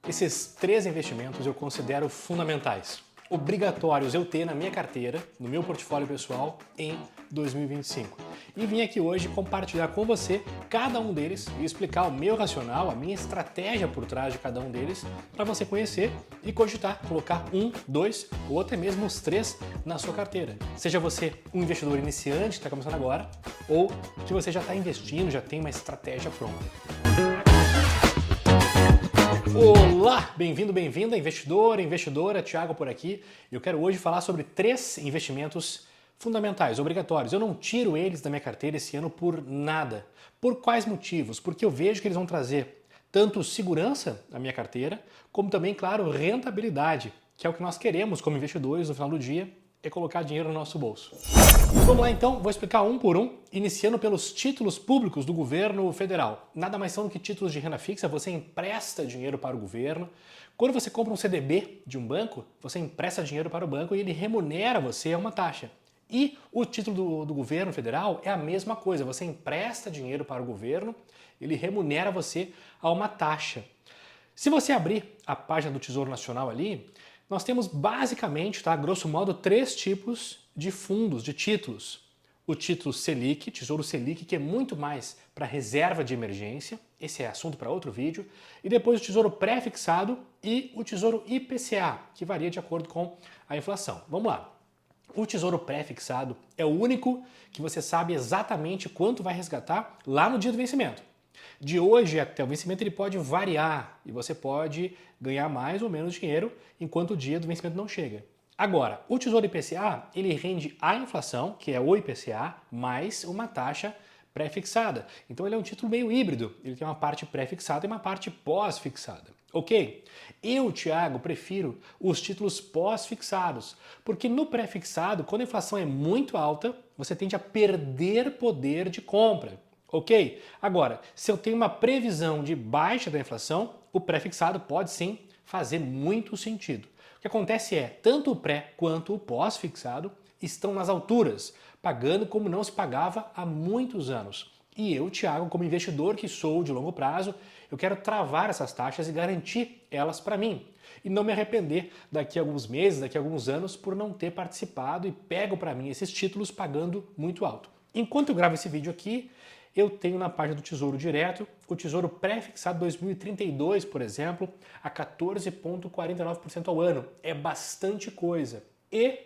Esses três investimentos eu considero fundamentais, obrigatórios eu ter na minha carteira, no meu portfólio pessoal, em 2025. E vim aqui hoje compartilhar com você cada um deles e explicar o meu racional, a minha estratégia por trás de cada um deles, para você conhecer e cogitar, colocar um, dois ou até mesmo os três na sua carteira. Seja você um investidor iniciante que está começando agora, ou que você já está investindo, já tem uma estratégia pronta. Olá, bem-vindo, bem-vinda, investidor, investidora, Thiago por aqui. Eu quero hoje falar sobre três investimentos fundamentais, obrigatórios. Eu não tiro eles da minha carteira esse ano por nada. Por quais motivos? Porque eu vejo que eles vão trazer tanto segurança à minha carteira, como também, claro, rentabilidade, que é o que nós queremos como investidores no final do dia, é colocar dinheiro no nosso bolso. Vamos lá então, vou explicar um por um, iniciando pelos títulos públicos do governo federal. Nada mais são do que títulos de renda fixa, você empresta dinheiro para o governo. Quando você compra um CDB de um banco, você empresta dinheiro para o banco e ele remunera você a uma taxa. E o título do governo federal é a mesma coisa, você empresta dinheiro para o governo, ele remunera você a uma taxa. Se você abrir a página do Tesouro Nacional ali, nós temos basicamente, tá, grosso modo, três tipos de fundos, de títulos. O título Selic, Tesouro Selic, que é muito mais para reserva de emergência, esse é assunto para outro vídeo, e depois o Tesouro Pré-fixado e o Tesouro IPCA, que varia de acordo com a inflação. Vamos lá. O Tesouro Pré-fixado é o único que você sabe exatamente quanto vai resgatar lá no dia do vencimento. De hoje até o vencimento ele pode variar e você pode ganhar mais ou menos dinheiro enquanto o dia do vencimento não chega. Agora, o Tesouro IPCA, ele rende a inflação, que é o IPCA, mais uma taxa pré-fixada. Então ele é um título meio híbrido, ele tem uma parte pré-fixada e uma parte pós-fixada. Ok? Eu, Thiago, prefiro os títulos pós-fixados, porque no pré-fixado, quando a inflação é muito alta, você tende a perder poder de compra. Ok? Agora, se eu tenho uma previsão de baixa da inflação, o pré-fixado pode sim fazer muito sentido. O que acontece é, tanto o pré quanto o pós-fixado estão nas alturas, pagando como não se pagava há muitos anos. E eu, Thiago, como investidor que sou de longo prazo, eu quero travar essas taxas e garantir elas para mim. E não me arrepender daqui a alguns meses, daqui a alguns anos, por não ter participado e pego para mim esses títulos pagando muito alto. Enquanto eu gravo esse vídeo aqui, eu tenho na página do Tesouro Direto o Tesouro Pré-fixado 2032, por exemplo, a 14,49% ao ano. É bastante coisa. E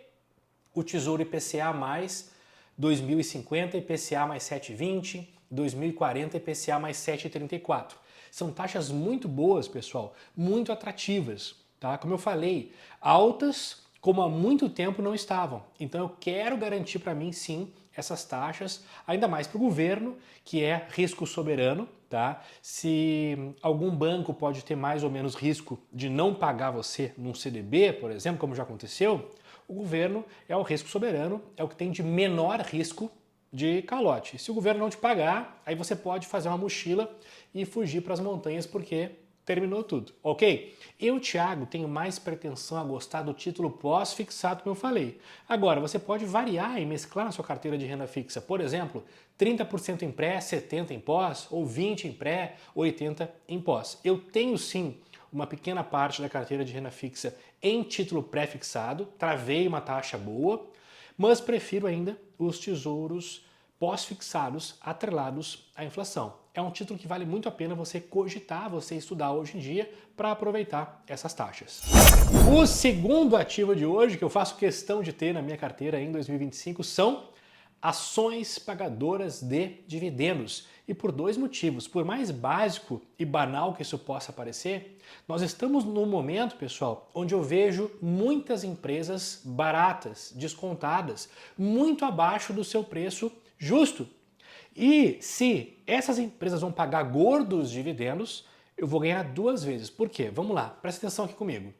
o Tesouro IPCA mais 2050, IPCA mais 7,20, 2040, IPCA mais 7,34. São taxas muito boas, pessoal, muito atrativas. Tá? Como eu falei, altas como há muito tempo não estavam. Então eu quero garantir para mim, sim, essas taxas, ainda mais para o governo, que é risco soberano. Tá? Se algum banco pode ter mais ou menos risco de não pagar você num CDB, por exemplo, como já aconteceu, o governo é o risco soberano, é o que tem de menor risco de calote. Se o governo não te pagar, aí você pode fazer uma mochila e fugir para as montanhas porque terminou tudo, ok? Eu, Thiago, tenho mais pretensão a gostar do título pós-fixado, como eu falei. Agora, você pode variar e mesclar na sua carteira de renda fixa. Por exemplo, 30% em pré, 70% em pós, ou 20% em pré, 80% em pós. Eu tenho sim uma pequena parte da carteira de renda fixa em título pré-fixado, travei uma taxa boa, mas prefiro ainda os tesouros pós-fixados atrelados à inflação. É um título que vale muito a pena você cogitar, você estudar hoje em dia para aproveitar essas taxas. O segundo ativo de hoje que eu faço questão de ter na minha carteira em 2025 são ações pagadoras de dividendos. E por dois motivos. Por mais básico e banal que isso possa parecer, nós estamos num momento, pessoal, onde eu vejo muitas empresas baratas, descontadas, muito abaixo do seu preço justo. E se essas empresas vão pagar gordos dividendos, eu vou ganhar duas vezes. Por quê? Vamos lá, presta atenção aqui comigo.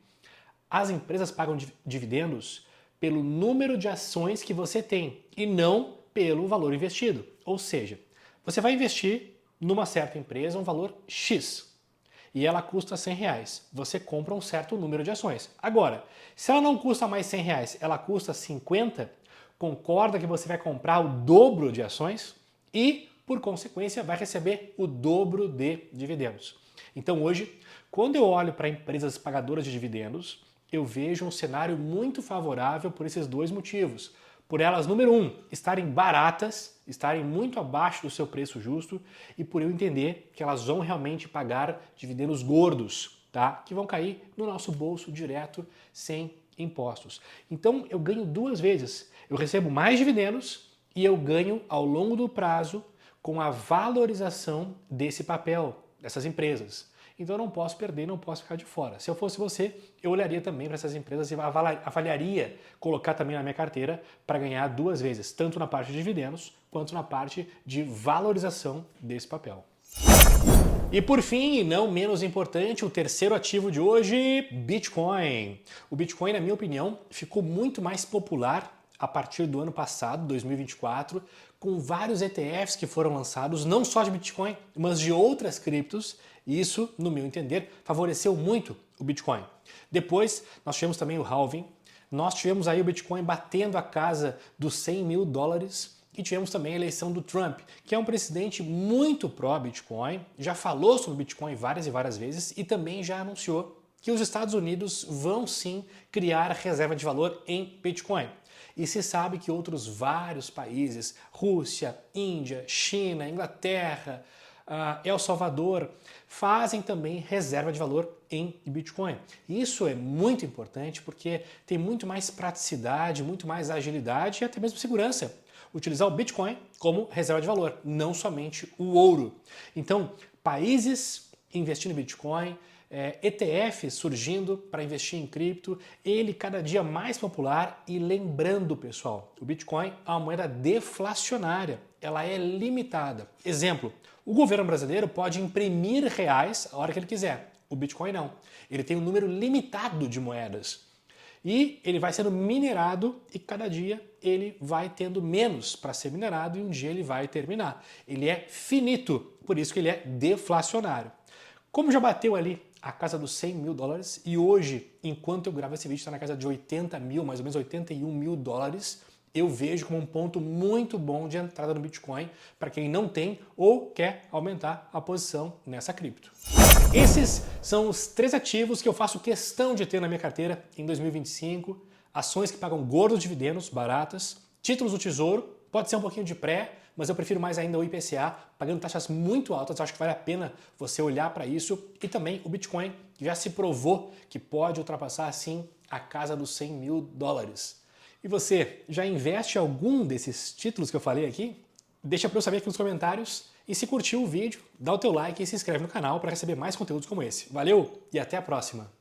As empresas pagam dividendos pelo número de ações que você tem e não pelo valor investido. Ou seja, você vai investir numa certa empresa um valor X e ela custa R$100. Você compra um certo número de ações. Agora, se ela não custa mais R$100, ela custa 50, concorda que você vai comprar o dobro de ações e, por consequência, vai receber o dobro de dividendos. Então hoje, Quando eu olho para empresas pagadoras de dividendos, eu vejo um cenário muito favorável por esses dois motivos. Por elas, número um, estarem baratas, estarem muito abaixo do seu preço justo e por eu entender que elas vão realmente pagar dividendos gordos, tá? Que vão cair no nosso bolso direto sem impostos. Então eu ganho duas vezes. Eu recebo mais dividendos e eu ganho ao longo do prazo com a valorização desse papel, dessas empresas. Então eu não posso perder, não posso ficar de fora. Se eu fosse você, eu olharia também para essas empresas e avaliaria colocar também na minha carteira para ganhar duas vezes, tanto na parte de dividendos quanto na parte de valorização desse papel. E por fim, e não menos importante, o terceiro ativo de hoje, Bitcoin. O Bitcoin, na minha opinião, ficou muito mais popular a partir do ano passado, 2024, com vários ETFs que foram lançados, não só de Bitcoin, mas de outras criptos, e isso, no meu entender, favoreceu muito o Bitcoin. Depois, nós tivemos também o halving, nós tivemos aí o Bitcoin batendo a casa dos 100 mil dólares, e tivemos também a eleição do Trump, que é um presidente muito pró-Bitcoin, já falou sobre Bitcoin várias e várias vezes e também já anunciou que os Estados Unidos vão sim criar reserva de valor em Bitcoin. E se sabe que outros vários países, Rússia, Índia, China, Inglaterra, El Salvador, fazem também reserva de valor em Bitcoin. Isso é muito importante porque tem muito mais praticidade, muito mais agilidade e até mesmo segurança. Utilizar o Bitcoin como reserva de valor, não somente o ouro. Então, países investindo em Bitcoin, ETFs surgindo para investir em cripto, ele cada dia mais popular e lembrando, pessoal, o Bitcoin é uma moeda deflacionária, ela é limitada. Exemplo, o governo brasileiro pode imprimir reais a hora que ele quiser, o Bitcoin não. Ele tem um número limitado de moedas. E ele vai sendo minerado e cada dia ele vai tendo menos para ser minerado e um dia ele vai terminar. Ele é finito, por isso que ele é deflacionário. Como já bateu ali a casa dos 100 mil dólares e hoje, enquanto eu gravo esse vídeo, está na casa de 80 mil, mais ou menos 81 mil dólares, eu vejo como um ponto muito bom de entrada no Bitcoin para quem não tem ou quer aumentar a posição nessa cripto. Esses são os 3 ativos que eu faço questão de ter na minha carteira em 2025. Ações que pagam gordos dividendos, baratas. Títulos do Tesouro, pode ser um pouquinho de pré, mas eu prefiro mais ainda o IPCA, pagando taxas muito altas. Eu acho que vale a pena você olhar para isso. E também o Bitcoin, que já se provou que pode ultrapassar assim a casa dos 100 mil dólares. E você, já investe em algum desses títulos que eu falei aqui? Deixa para eu saber aqui nos comentários. E se curtiu o vídeo, dá o teu like e se inscreve no canal para receber mais conteúdos como esse. Valeu e até a próxima!